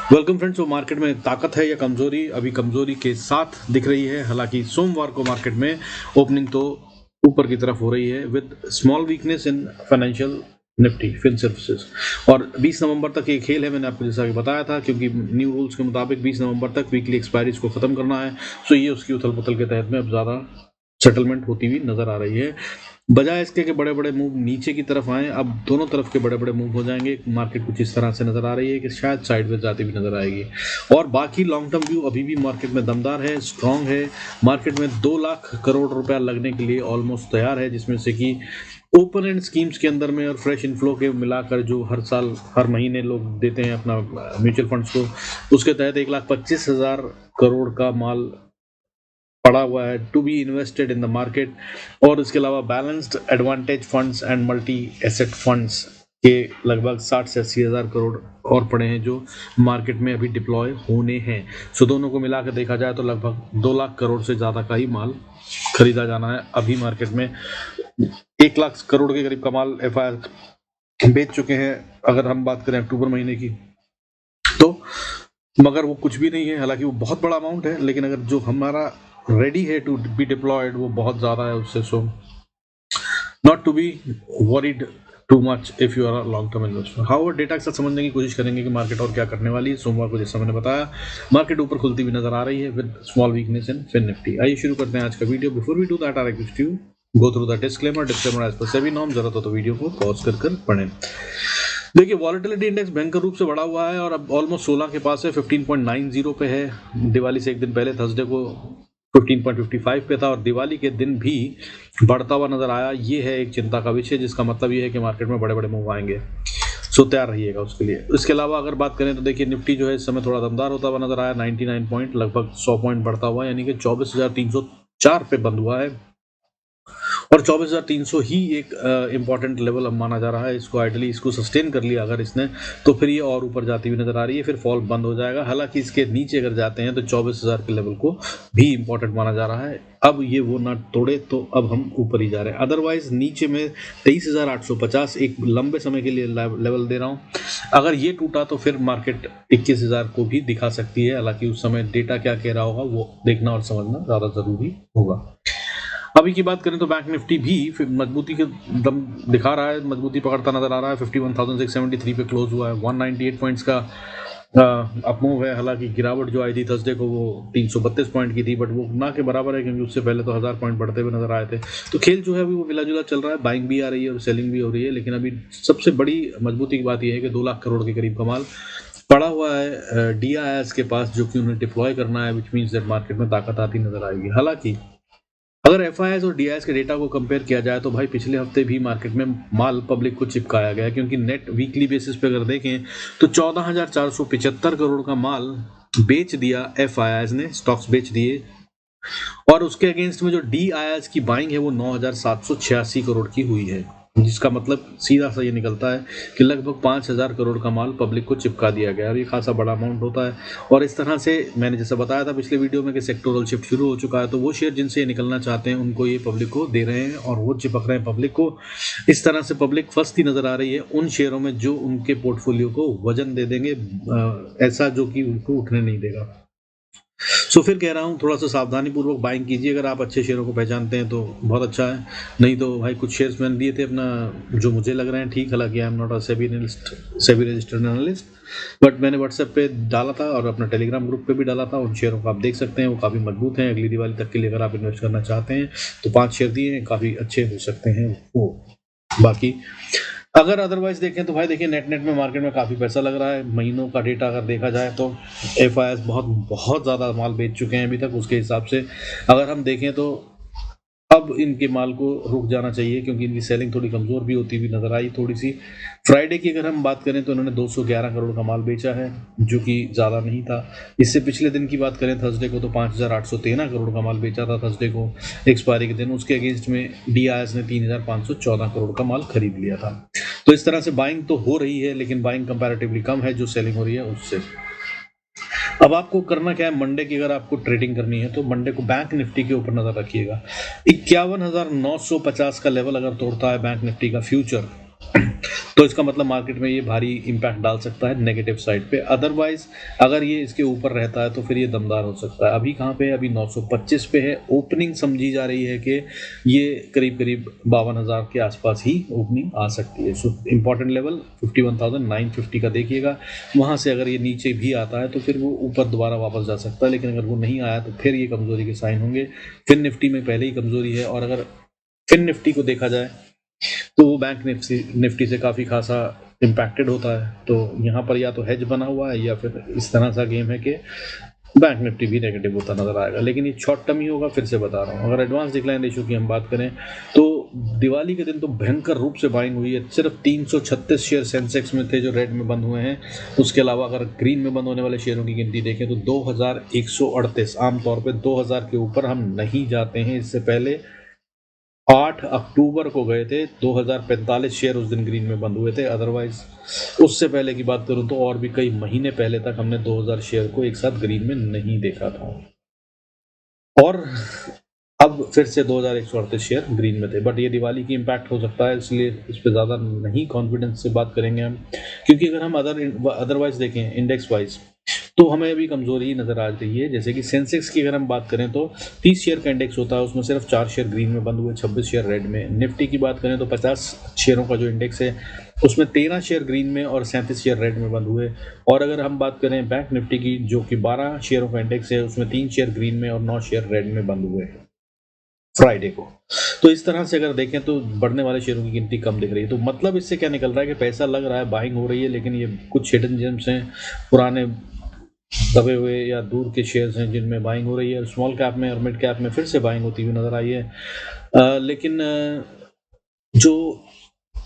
Welcome friends. वो market में ताकत है या कमजोरी, अभी कमजोरी के साथ दिख रही है। हालांकि सोमवार को मार्केट में ओपनिंग तो ऊपर की तरफ हो रही है with small weakness in financial Nifty fin services. और 20 नवंबर तक ये खेल है, मैंने आपको जैसा कि बताया था, क्योंकि न्यू रूल्स के मुताबिक 20 नवंबर तक वीकली एक्सपायरीज को खत्म करना है। सो ये उसकी उथल पुथल के तहत में अब ज़्यादा सेटलमेंट होती हुई नजर आ रही है। बजाय इसके कि बड़े बड़े मूव नीचे की तरफ आए, अब दोनों तरफ के बड़े बड़े मूव हो जाएंगे। मार्केट कुछ इस तरह से नजर आ रही है कि शायद साइडवेज जाती भी नजर आएगी। और बाकी लॉन्ग टर्म व्यू अभी भी मार्केट में दमदार है, स्ट्रांग है। मार्केट में 2 लाख करोड़ रुपया लगने के लिए ऑलमोस्ट तैयार है, जिसमें से कि ओपन एंड स्कीम्स के अंदर में और फ्रेश इनफ्लो के मिलाकर जो हर साल हर महीने लोग देते हैं अपना म्यूचुअल फंड्स को, उसके तहत 1,25,000 करोड़ का माल पड़ा हुआ है to be invested in the market. और इसके अलावा balanced advantage funds and multi asset funds के लगभग 60 से 80,000 करोड़ और पड़े हैं जो मार्केट में अभी डिप्लॉय होने हैं। सो दोनों को मिलाकर देखा जाए तो लगभग 2 लाख करोड़ से ज़्यादा का ही माल खरीदा जाना है। अभी मार्केट में 1 लाख करोड़ के करीब का माल एफआईआई बेच चुके हैं अगर हम बात करें अक्टूबर महीने की तो। मगर वो कुछ भी नहीं है, हालांकि वो बहुत बड़ा अमाउंट है, लेकिन अगर जो हमारा रेडी है टू बी डिप्लॉयड वो बहुत ज़्यादा है उससे। So not to be worried too much if you are a long term investor. How data के साथ समझने की कोशिश करेंगे कि मार्केट और क्या करने वाली है। सोमवार को जैसा मैंने बताया मार्केट ऊपर खुलती हुई नजर आ रही है with small weakness in fin Nifty. आइए शुरू करते हैं आज का video. Before we do that I request you go through the disclaimer as per SEBI norm. जरूरत हो तो वीडियो को पॉज कर पढ़ें। देखिए, वॉलेटिलिटी इंडेक्स भयंकर रूप से बढ़ा हुआ है और अब ऑलमोस्ट 16 के पास है, 15.90 पे है। दिवाली से एक दिन पहले थर्सडे को 15.55 पे था और दिवाली के दिन भी बढ़ता हुआ नजर आया। ये है एक चिंता का विषय, जिसका मतलब ये है कि मार्केट में बड़े बड़े मूव आएंगे। सो तैयार रहिएगा उसके लिए। इसके अलावा अगर बात करें तो देखिए, निफ्टी जो है इस समय थोड़ा दमदार होता हुआ नजर आया। 99 पॉइंट लगभग 100 पॉइंट बढ़ता हुआ, यानी कि 24,304 पे बंद हुआ है। और 24,300 ही एक इंपॉर्टेंट लेवल अब माना जा रहा है। इसको आइडली इसको सस्टेन कर लिया अगर इसने, तो फिर ये और ऊपर जाती हुई नजर आ रही है, फिर फॉल बंद हो जाएगा। हालांकि इसके नीचे अगर जाते हैं तो 24,000 के लेवल को भी इंपॉर्टेंट माना जा रहा है। अब ये वो ना तोड़े तो अब हम ऊपर ही जा रहे हैं। अदरवाइज नीचे में 23,850 एक लंबे समय के लिए लेवल दे रहा हूँ। अगर ये टूटा तो फिर मार्केट 21,000 को भी दिखा सकती है। हालांकि उस समय डेटा क्या कह रहा होगा वो देखना और समझना ज्यादा जरूरी होगा। अभी की बात करें तो बैंक निफ्टी भी मजबूती के दम दिखा रहा है, मजबूती पकड़ता नजर आ रहा है। 51,673 पे क्लोज हुआ है। 198 पॉइंट्स का अपमूव है। हालांकि गिरावट जो आई थी थर्सडे को वो 332 पॉइंट की थी, बट वो ना के बराबर है, क्योंकि उससे पहले तो 1000 पॉइंट बढ़ते हुए नजर आए थे। तो खेल जो है अभी वो मिला जुला चल रहा है। बाइंग भी आ रही है और सेलिंग भी हो रही है, लेकिन अभी सबसे बड़ी मजबूती की बात यह है कि 2 लाख करोड़ के करीब कमाल पड़ा हुआ है डीआईएस के पास, जो कि उन्हें डिप्लॉय करना है, विच मीन्स दैट मार्केट में ताकत आती नजर आएगी। हालांकि अगर एफआईआईज और डीआईएस के डेटा को कंपेयर किया जाए तो भाई पिछले हफ्ते भी मार्केट में माल पब्लिक को चिपकाया गया, क्योंकि नेट वीकली बेसिस पे अगर देखें तो 14,475 करोड़ का माल बेच दिया एफआईआईज ने, स्टॉक्स बेच दिए। और उसके अगेंस्ट में जो डीआईएस की बाइंग है वो 9,786 करोड़ की हुई है, जिसका मतलब सीधा सा ये निकलता है कि लगभग 5,000 करोड़ का माल पब्लिक को चिपका दिया गया। और ये खासा बड़ा अमाउंट होता है। और इस तरह से मैंने जैसा बताया था पिछले वीडियो में कि सेक्टोरल शिफ्ट शुरू हो चुका है, तो वो शेयर जिनसे ये निकलना चाहते हैं उनको ये पब्लिक को दे रहे हैं और वो चिपक रहे हैं पब्लिक को। इस तरह से पब्लिक फंसती नजर आ रही है उन शेयरों में जो उनके पोर्टफोलियो को वजन दे देंगे, ऐसा जो कि उनको उठने नहीं देगा। सो फिर कह रहा हूँ थोड़ा सा सावधानी पूर्वक बाइंग कीजिए। अगर आप अच्छे शेयरों को पहचानते हैं तो बहुत अच्छा है, नहीं तो भाई कुछ शेयर्स मैंने दिए थे अपना जो मुझे लग रहे हैं ठीक। हालांकि आई am not a SEBI registered analyst, but मैंने व्हाट्सएप पे डाला था और अपना टेलीग्राम ग्रुप पे भी डाला था। उन शेयरों को आप देख सकते हैं, वो काफ़ी मजबूत हैं। अगली दिवाली तक के लिए अगर आप इन्वेस्ट करना चाहते हैं तो 5 शेयर दिए हैं, काफ़ी अच्छे हो सकते हैं वो। बाकी अगर अदरवाइज देखें तो भाई देखिए, नेट में मार्केट में काफ़ी पैसा लग रहा है। महीनों का डेटा अगर देखा जाए तो एफआईआईज बहुत बहुत ज़्यादा माल बेच चुके हैं अभी तक। उसके हिसाब से अगर हम देखें तो अब इनके माल को रुक जाना चाहिए, क्योंकि इनकी सेलिंग थोड़ी कमज़ोर भी होती हुई नजर आई थोड़ी सी। फ्राइडे की अगर हम बात करें तो इन्होंने 211 करोड़ का माल बेचा है, जो कि ज़्यादा नहीं था। इससे पिछले दिन की बात करें थर्सडे को तो 5,813 करोड़ का माल बेचा था थर्सडे को एक्सपायरी के दिन। उसके अगेंस्ट में डीआईएस ने 3,514 करोड़ का माल खरीद लिया था। तो इस तरह से बाइंग तो हो रही है, लेकिन बाइंग कंपैरेटिवली कम है जो सेलिंग हो रही है उससे। अब आपको करना क्या है, मंडे की अगर आपको ट्रेडिंग करनी है तो मंडे को बैंक निफ्टी के ऊपर नजर रखिएगा। 51,950 का लेवल अगर तोड़ता है बैंक निफ्टी का फ्यूचर तो इसका मतलब मार्केट में ये भारी इम्पैक्ट डाल सकता है नेगेटिव साइड पे। अदरवाइज अगर ये इसके ऊपर रहता है तो फिर ये दमदार हो सकता है। अभी कहाँ पे है? अभी 925 पे है। ओपनिंग समझी जा रही है कि ये करीब करीब 52,000 के आसपास ही ओपनिंग आ सकती है। सो इम्पॉर्टेंट लेवल 51,950 का देखिएगा। वहाँ से अगर ये नीचे भी आता है तो फिर वो ऊपर दोबारा वापस जा सकता है, लेकिन अगर वो नहीं आया तो फिर ये कमजोरी के साइन होंगे। फिर निफ्टी में पहले ही कमजोरी है, और अगर फिर निफ्टी को देखा जाए तो वो बैंक निफ्टी से काफ़ी खासा इम्पैक्टेड होता है। तो यहाँ पर या तो हेज बना हुआ है या फिर इस तरह सा गेम है कि बैंक निफ्टी भी नेगेटिव होता नजर आएगा, लेकिन ये शॉर्ट टर्म ही होगा। फिर से बता रहा हूँ, अगर एडवांस डिक्लाइन रेशियो की हम बात करें तो दिवाली के दिन तो भयंकर रूप से बाइंग हुई है। सिर्फ 336 शेयर सेंसेक्स में थे जो रेड में बंद हुए हैं। उसके अलावा अगर ग्रीन में बंद होने वाले शेयरों की गिनती देखें तो 2138। आमतौर पर 2000 के ऊपर हम नहीं जाते हैं। इससे पहले 8 अक्टूबर को गए थे, 2045 शेयर उस दिन ग्रीन में बंद हुए थे। अदरवाइज उससे पहले की बात करूं तो और भी कई महीने पहले तक हमने 2000 शेयर को एक साथ ग्रीन में नहीं देखा था, और अब फिर से 2138 शेयर ग्रीन में थे। बट ये दिवाली की इम्पैक्ट हो सकता है, इसलिए इस पर ज़्यादा नहीं कॉन्फिडेंस से बात करेंगे हम। क्योंकि अगर हम अदरवाइज देखें इंडेक्स वाइज तो हमें अभी कमजोरी नजर आ रही है। जैसे कि सेंसेक्स की अगर हम बात करें तो 30 शेयर का इंडेक्स होता है, उसमें सिर्फ 4 शेयर ग्रीन में बंद हुए, 26 शेयर रेड में। निफ्टी की बात करें तो 50 शेयरों का जो इंडेक्स है उसमें 13 शेयर ग्रीन में और 37 शेयर रेड में बंद हुए। और अगर हम बात करें बैंक निफ्टी की, जो कि 12 शेयरों का इंडेक्स है, उसमें 3 शेयर ग्रीन में और 9 शेयर रेड में बंद हुए फ्राइडे को। तो इस तरह से अगर देखें तो बढ़ने वाले शेयरों की गिनती कम दिख रही है। तो मतलब इससे क्या निकल रहा है कि पैसा लग रहा है, बाइंग हो रही है, लेकिन ये कुछ हिडन जेम्स हैं, पुराने दबे हुए या दूर के शेयर्स हैं जिनमें बाइंग हो रही है। स्मॉल कैप में और मिड कैप में फिर से बाइंग होती हुई नजर आई है। लेकिन जो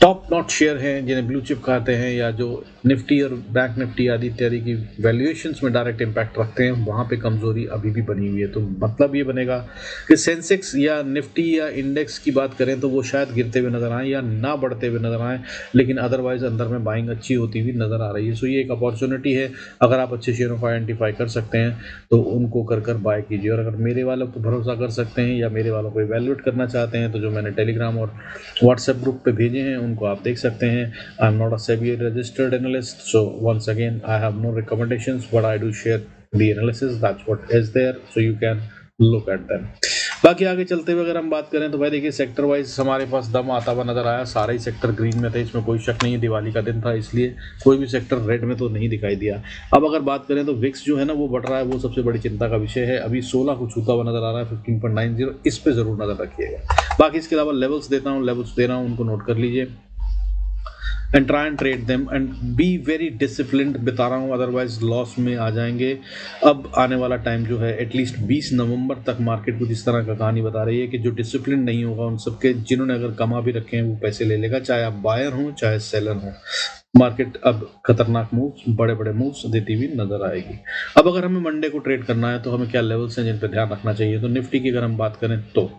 टॉप नॉट शेयर हैं जिन्हें ब्लू चिप कहते हैं, या जो निफ्टी और बैंक निफ्टी आदि इत्यादि की वैल्यूएशंस में डायरेक्ट इम्पैक्ट रखते हैं, वहाँ पे कमजोरी अभी भी बनी हुई है। तो मतलब ये बनेगा कि सेंसेक्स या निफ्टी या इंडेक्स की बात करें तो वो शायद गिरते हुए नजर आए या ना बढ़ते हुए नजर आए, लेकिन अदरवाइज अंदर में बाइंग अच्छी होती हुई नजर आ रही है। सो ये एक अपॉर्चुनिटी है। अगर आप अच्छे शेयरों को आइडेंटिफाई कर सकते हैं तो उनको कर बाय कीजिए। और अगर मेरे वालों पर भरोसा कर सकते हैं या मेरे वालों को इवैल्यूएट करना चाहते हैं तो जो मैंने टेलीग्राम और व्हाट्सएप ग्रुप पे भेजे हैं उनको आप देख सकते हैं। I am not a SEBI registered analyst, so once again I have no recommendations, but I do share the analysis, that's what is there, so you can look at them. बाकी आगे चलते हुए अगर हम बात करें तो भाई देखिए, सेक्टर वाइज हमारे पास दम आता हुआ नजर आया। सारे ही सेक्टर ग्रीन में थे, इसमें कोई शक नहीं है। दिवाली का दिन था इसलिए कोई भी सेक्टर रेड में तो नहीं दिखाई दिया। अब अगर बात करें तो विक्स जो है ना वो बढ़ रहा है, वो सबसे बड़ी चिंता का विषय है। अभी 16 को छूता हुआ नजर आ रहा है, 15.90। इस पे जरूर नजर रखिएगा। बाकी इसके अलावा लेवल्स देता हूँ, लेवल्स दे रहा हूँ, उनको नोट कर लीजिए and try and trade them and be very disciplined. बता रहा हूँ, अदरवाइज लॉस में आ जाएंगे। अब आने वाला टाइम जो है एटलीस्ट 20 नवंबर तक मार्केट कुछ इस तरह का कहानी बता रही है कि जो डिसिप्लिन नहीं होगा उन सबके, जिन्होंने अगर कमा भी रखे हैं वो पैसे ले लेगा, चाहे आप बायर हो चाहे सेलर हो। मार्केट अब खतरनाक मूव्स, बड़े बड़े मूव्स देती हुई नजर आएगी। अब अगर हमें मंडे को ट्रेड करना है तो हमें क्या लेवल्स हैं जिन पर ध्यान रखना चाहिए। तो निफ्टी की अगर हम बात करें तो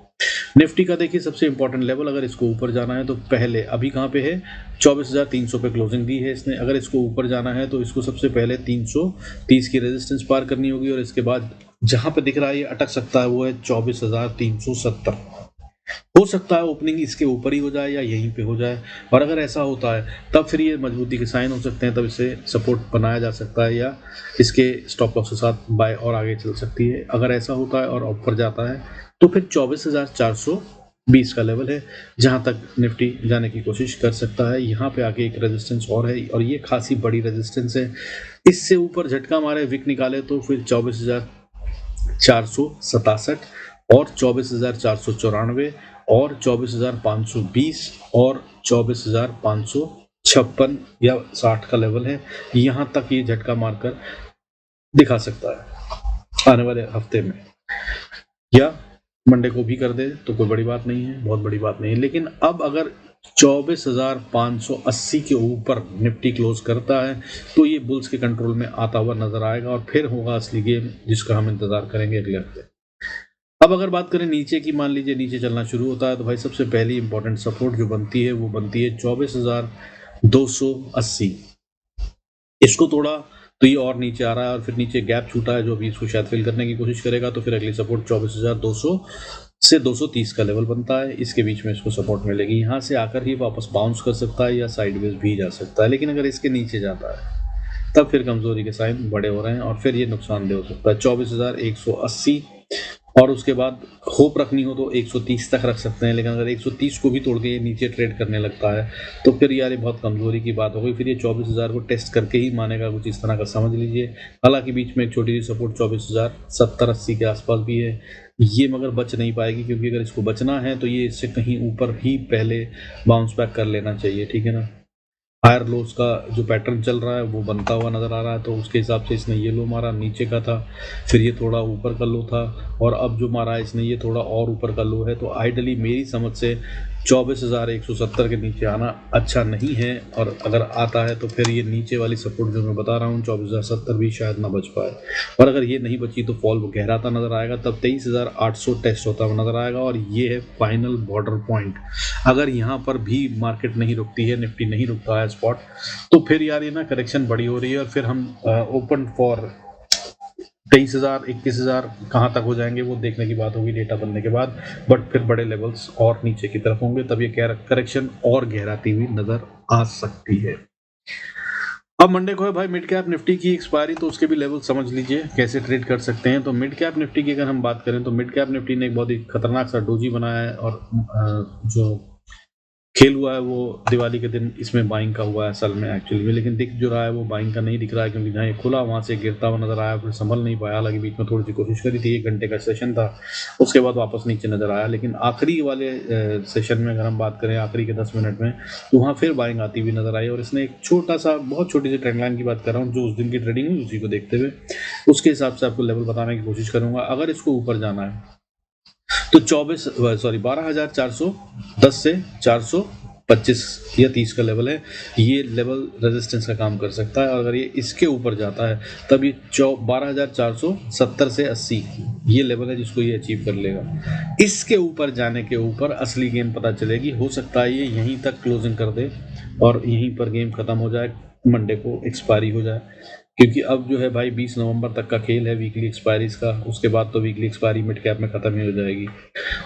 निफ्टी का देखिए सबसे इंपॉर्टेंट लेवल, अगर इसको ऊपर जाना है तो पहले अभी कहाँ पे है, 24,300 पे क्लोजिंग दी है इसने। अगर इसको ऊपर जाना है तो इसको सबसे पहले 330 की रेजिस्टेंस पार करनी होगी, और इसके बाद जहां पे दिख रहा है ये अटक सकता है वो है 24,370। हो सकता है ओपनिंग इसके ऊपर ही हो जाए या यहीं पे हो जाए, और अगर ऐसा होता है तब फिर ये मजबूती के साइन हो सकते हैं, तब इसे सपोर्ट बनाया जा सकता है या इसके स्टॉप लॉस के साथ बाय और आगे चल सकती है। अगर ऐसा होता है और ऊपर जाता है तो फिर 24,420 का लेवल है जहां तक निफ्टी जाने की कोशिश कर सकता है। यहाँ पे आके एक रेजिस्टेंस और है, और ये खासी बड़ी रेजिस्टेंस है। इससे ऊपर झटका मारे, विक निकाले तो फिर 24,467 और 24,494 और 24,520 और 24,556 या 60 का लेवल है। यहां तक ये झटका मारकर दिखा सकता है आने वाले हफ्ते में, या मंडे को भी कर दे तो कोई बड़ी बात नहीं है, बहुत बड़ी बात नहीं है। लेकिन अब अगर 24,580 के ऊपर निफ्टी क्लोज करता है तो ये बुल्स के कंट्रोल में आता हुआ नजर आएगा, और फिर होगा असली गेम जिसका हम इंतजार करेंगे अगले हफ्ते। अब अगर बात करें नीचे की, मान लीजिए नीचे चलना शुरू होता है तो भाई सबसे पहली इंपॉर्टेंट सपोर्ट जो बनती है वो बनती है 24,280। इसको तोड़ा तो ये और नीचे आ रहा है, और फिर नीचे गैप छूटा है जो भी इसको शायद फिल करने की कोशिश करेगा, तो फिर अगली सपोर्ट 24,200 से 230 का लेवल बनता है, इसके बीच में इसको सपोर्ट मिलेगी। यहाँ से आकर ही वापस बाउंस कर सकता है या साइडवेज भी जा सकता है, लेकिन अगर इसके नीचे जाता है तब फिर कमजोरी के साइन बड़े हो रहे हैं और फिर ये नुकसानदेह हो सकता है। 24,180 और उसके बाद होप रखनी हो तो 130 तक रख सकते हैं, लेकिन अगर 130 को भी तोड़ के ये नीचे ट्रेड करने लगता है तो फिर यार ये बहुत कमजोरी की बात हो गई। फिर ये 24,000 को टेस्ट करके ही मानेगा, कुछ इस तरह का समझ लीजिए। हालांकि बीच में एक छोटी सी सपोर्ट 24,070-80 के आसपास भी है, ये मगर बच नहीं पाएगी, क्योंकि अगर इसको बचना है तो ये इससे कहीं ऊपर ही पहले बाउंस बैक कर लेना चाहिए, ठीक है ना। हायर लोस का जो पैटर्न चल रहा है वो बनता हुआ नज़र आ रहा है, तो उसके हिसाब से इसने ये लो मारा, नीचे का था, फिर ये थोड़ा ऊपर का लो था, और अब जो मारा है इसने ये थोड़ा और ऊपर का लो है। तो आइडली मेरी समझ से 24,170 के नीचे आना अच्छा नहीं है, और अगर आता है तो फिर ये नीचे वाली सपोर्ट जो मैं बता रहा हूँ 24,070 भी शायद ना बच पाए, और अगर ये नहीं बची तो फॉल गहराता नज़र आएगा, तब 23,800 टेस्ट होता हुआ नज़र आएगा, और ये है फाइनल बॉर्डर पॉइंट। अगर यहाँ पर भी मार्केट नहीं रुकती है, निफ्टी नहीं रुकता है स्पॉट, तो फिर यार ये ना करेक्शन बड़ी हो रही है, और फिर हम ओपन फॉर 23,000 21,000 कहाँ तक हो जाएंगे वो देखने की बात होगी डेटा बनने के बाद। बट फिर बड़े लेवल्स और नीचे की तरफ होंगे, तब ये करेक्शन और गहराती हुई नजर आ सकती है। अब मंडे को है भाई मिड कैप निफ्टी की एक्सपायरी, तो उसके भी लेवल समझ लीजिए कैसे ट्रेड कर सकते हैं। तो मिड कैप निफ्टी की अगर हम बात करें तो मिड कैप निफ्टी ने एक बहुत ही खतरनाक सा डोजी बनाया है, और जो खेल हुआ है वो दिवाली के दिन इसमें बाइंग का हुआ है असल में एक्चुअली में, लेकिन दिख जो रहा है वो बाइंग का नहीं दिख रहा है, क्योंकि जहाँ ये खुला वहाँ से गिरता हुआ नजर आया, फिर संभल नहीं पाया। हालांकि बीच में थोड़ी सी कोशिश करी थी, 1 घंटे का सेशन था, उसके बाद वापस नीचे नजर आया, लेकिन आखिरी वाले सेशन में अगर हम बात करें आखिरी के 10 मिनट में, तो वहाँ फिर बाइंग आती हुई नजर आई, और इसने एक छोटा सा बहुत छोटी सी ट्रेंड लाइन की बात कर रहा हूँ जो उस दिन की ट्रेडिंग हुई उसी को देखते हुए उसके हिसाब से आपको लेवल बताने की कोशिश करूंगा। अगर इसको ऊपर जाना है तो 12,410 से 425 या 30 का लेवल है, ये लेवल रेजिस्टेंस का काम कर सकता है, और अगर ये इसके ऊपर जाता है तब ये 12,470 से 80 ये लेवल है जिसको ये अचीव कर लेगा। इसके ऊपर जाने के ऊपर असली गेम पता चलेगी, हो सकता है ये यहीं तक क्लोजिंग कर दे और यहीं पर गेम खत्म हो जाए, मंडे को एक्सपायरी हो जाए, क्योंकि अब जो है भाई 20 नवंबर तक का खेल है वीकली एक्सपायरीज का, उसके बाद तो वीकली एक्सपायरी मिड कैप में खत्म ही हो जाएगी,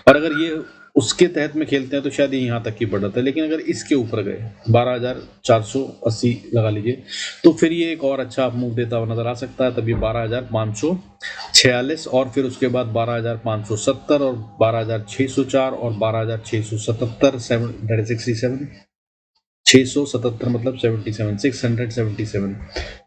और अगर ये उसके तहत में खेलते हैं तो शायद ये यहाँ तक की बढ़त है। लेकिन अगर इसके ऊपर गए 12,480 लगा लीजिए, तो फिर ये एक और अच्छा मूव देता हुआ नजर आ सकता है। तब ये 12,546 और फिर उसके बाद 12,570 और 12,604 और 12,677 67 677 मतलब 77 677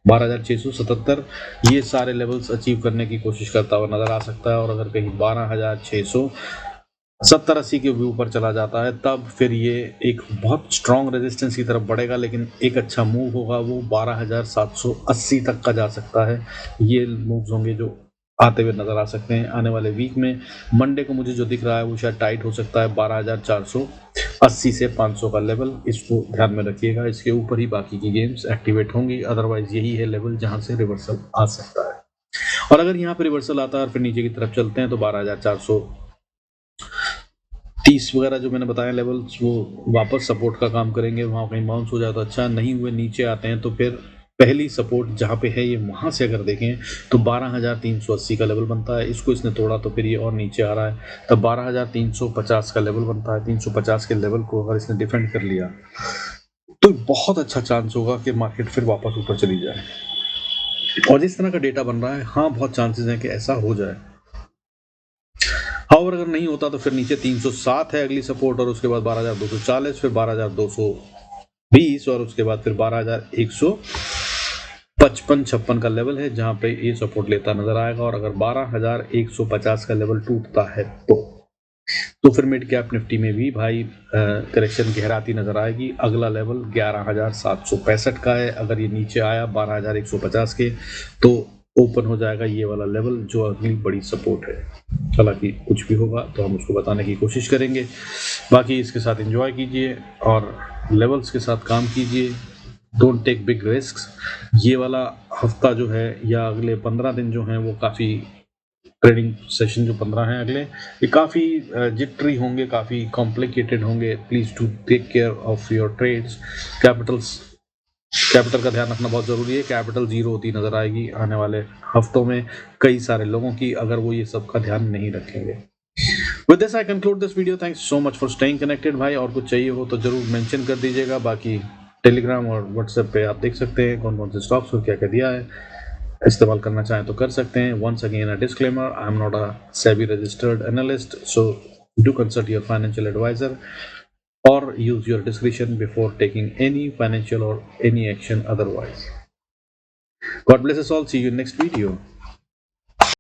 12,677 ये सारे लेवल्स अचीव करने की कोशिश करता हुआ नजर आ सकता है। और अगर कहीं 12,670-80 के व्यू पर चला जाता है तब फिर ये एक बहुत स्ट्रॉन्ग रेजिस्टेंस की तरफ बढ़ेगा, लेकिन एक अच्छा मूव होगा वो 12,780 तक का जा सकता है। ये मूव्स होंगे जो आते हुए नजर आ सकते हैं आने वाले वीक में। मंडे को मुझे जो दिख रहा है वो शायद टाइट हो सकता है 12,480 से 500 का लेवल, इसको ध्यान में रखिएगा। इसके ऊपर ही बाकी की गेम्स एक्टिवेट होंगी, अदरवाइज यही है लेवल जहां से रिवर्सल आ सकता है। और अगर यहाँ पे रिवर्सल आता है और फिर नीचे की तरफ चलते हैं तो 12,430 वगैरह जो मैंने बताया लेवल्स वो वापस सपोर्ट का काम करेंगे, वहां कहीं बाउंस हो जाए तो अच्छा, नहीं हुए नीचे आते हैं तो फिर पहली सपोर्ट जहां पे है ये वहां से अगर देखें तो 12,380 का लेवल बनता है। इसको इसने तोड़ा तो फिर ये और नीचे आ रहा है, तब 12,350 का लेवल बनता है। 350 के लेवल को अगर इसने डिफेंड कर लिया तो बहुत अच्छा चांस होगा कि मार्केट फिर वापस ऊपर चली जाए। और जिस तरह का डेटा बन रहा है हाँ बहुत चांसेस हैं कि ऐसा हो जाए। हाउएवर अगर नहीं होता तो फिर नीचे 307 है अगली सपोर्ट, और उसके बाद 12,240, फिर 12,220 और उसके बाद फिर 12,155-56 का लेवल है जहां पे ये सपोर्ट लेता नजर आएगा। और अगर 12,150 का लेवल टूटता है तो फिर मिड कैप निफ्टी में भी भाई करेक्शन गहराती नजर आएगी। अगला लेवल 11,765 का है, अगर ये नीचे आया 12,150 के तो ओपन हो जाएगा ये वाला लेवल जो अगली बड़ी सपोर्ट है। हालांकि कुछ भी होगा तो हम उसको बताने की कोशिश करेंगे। बाकी इसके साथ एंजॉय कीजिए और लेवल्स के साथ काम कीजिए, डोंट टेक बिग रिस्क्स। ये वाला हफ्ता जो है या अगले 15 दिन जो हैं वो काफ़ी ट्रेडिंग सेशन जो 15 हैं अगले, ये काफ़ी जिट्री होंगे, काफ़ी कॉम्प्लिकेटेड होंगे। Please to take care of your trades. Capital का ध्यान रखना बहुत ज़रूरी है। कैपिटल जीरो होती नज़र आएगी आने वाले हफ्तों में कई सारे लोगों की, अगर वो ये सब का ध्यान नहीं रखेंगे। With this I conclude this video. Thanks so much for staying connected भाई. और कुछ चाहिए हो तो जरूर मेंशन कर दीजिएगा. बाकी टेलीग्राम और व्हाट्सएप पे आप देख सकते हैं कौन कौन से स्टॉक्स और क्या क्या दिया है. इस्तेमाल करना चाहें तो कर सकते हैं. Once again a disclaimer, I am not a SEBI registered analyst, so do consult your financial advisor or use your discretion before taking any financial or any action otherwise. God bless us all. See you in next video.